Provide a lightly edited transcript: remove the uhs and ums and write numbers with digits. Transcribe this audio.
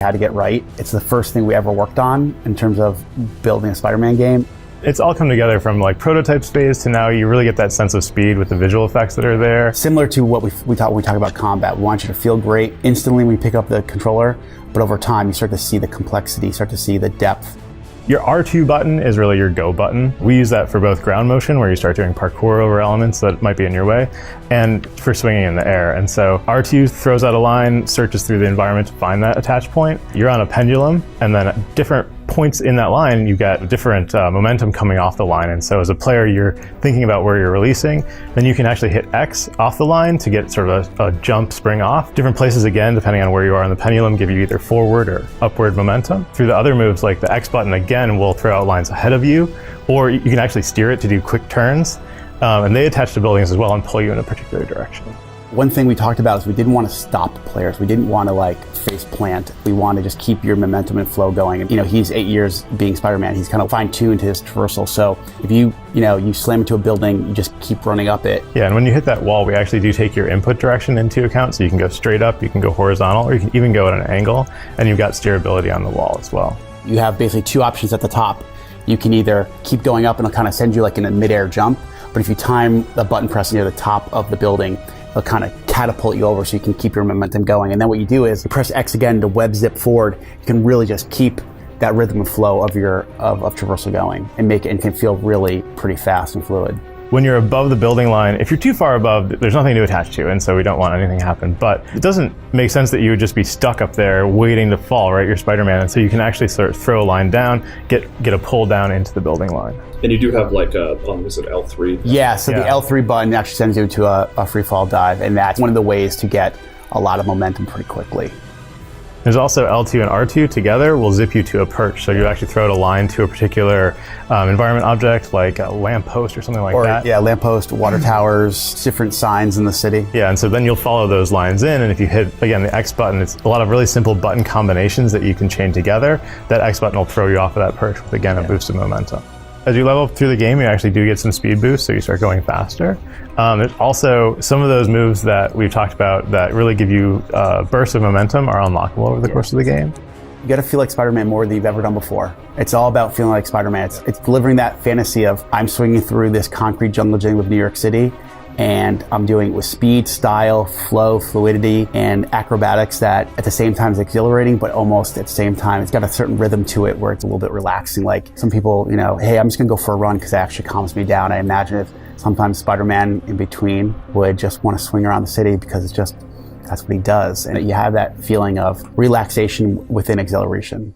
Had to get right. It's the first thing we ever worked on in terms of building a Spider-Man game. It's all come together from like prototype phase to now you really get that sense of speed with the visual effects that are there. Similar to what we talk when we talk about combat. We want you to feel great instantly when you pick up the controller, but over time you start to see the complexity, you start to see the depth. Your R2 button is really your go button. We use that for both ground motion, where you start doing parkour over elements that might be in your way, and for swinging in the air. And so R2 throws out a line, searches through the environment to find that attach point. You're on a pendulum, and then at different points in that line, you get different momentum coming off the line. And so as a player, you're thinking about where you're releasing. Then you can actually hit X off the line to get sort of a jump spring off. Different places, again, depending on where you are on the pendulum, give you either forward or upward momentum. Through the other moves, like the X button, again, will throw out lines ahead of you, or you can actually steer it to do quick turns. And they attach to buildings as well and pull you in a particular direction. One thing we talked about is we didn't want to stop players. We didn't want to like face plant. We want to just keep your momentum and flow going. And he's 8 years being Spider-Man. He's kind of fine-tuned his traversal. So if you slam into a building, you just keep running up it. Yeah, and when you hit that wall, we actually do take your input direction into account. So you can go straight up, you can go horizontal, or you can even go at an angle, and you've got steerability on the wall as well. You have basically two options at the top. You can either keep going up and it'll kind of send you like in a midair jump, but if you time the button press near the top of the building, it'll kind of catapult you over so you can keep your momentum going. And then what you do is you press X again to web zip forward. You can really just keep that rhythm and flow of your traversal going and make it, and can feel really pretty fast and fluid. When you're above the building line, if you're too far above, there's nothing to attach to, and so we don't want anything to happen. But it doesn't make sense that you would just be stuck up there waiting to fall, right? You're Spider-Man, and so you can actually sort of throw a line down, get a pull down into the building line. And you do have like was it L3? Yeah, so the L3 button actually sends you to a free fall dive, and that's one of the ways to get a lot of momentum pretty quickly. There's also L2 and R2 together will zip you to a perch. So you actually throw out a line to a particular environment object, like a lamppost or something like that. Yeah, lamppost, water towers, different signs in the city. Yeah, and so then you'll follow those lines in, and if you hit, again, the X button, it's a lot of really simple button combinations that you can chain together. That X button will throw you off of that perch with, again, a boost of momentum. As you level up through the game, you actually do get some speed boosts, so you start going faster. There's also some of those moves that we've talked about that really give you bursts of momentum are unlockable over the course of the game. You gotta feel like Spider-Man more than you've ever done before. It's all about feeling like Spider-Man. It's delivering that fantasy of I'm swinging through this concrete jungle gym of New York City, and I'm doing it with speed, style, flow, fluidity, and acrobatics that at the same time is exhilarating, but almost at the same time, it's got a certain rhythm to it where it's a little bit relaxing. Like some people, hey, I'm just gonna go for a run because it actually calms me down. I imagine if sometimes Spider-Man in between would just want to swing around the city because it's just, that's what he does. And you have that feeling of relaxation within exhilaration.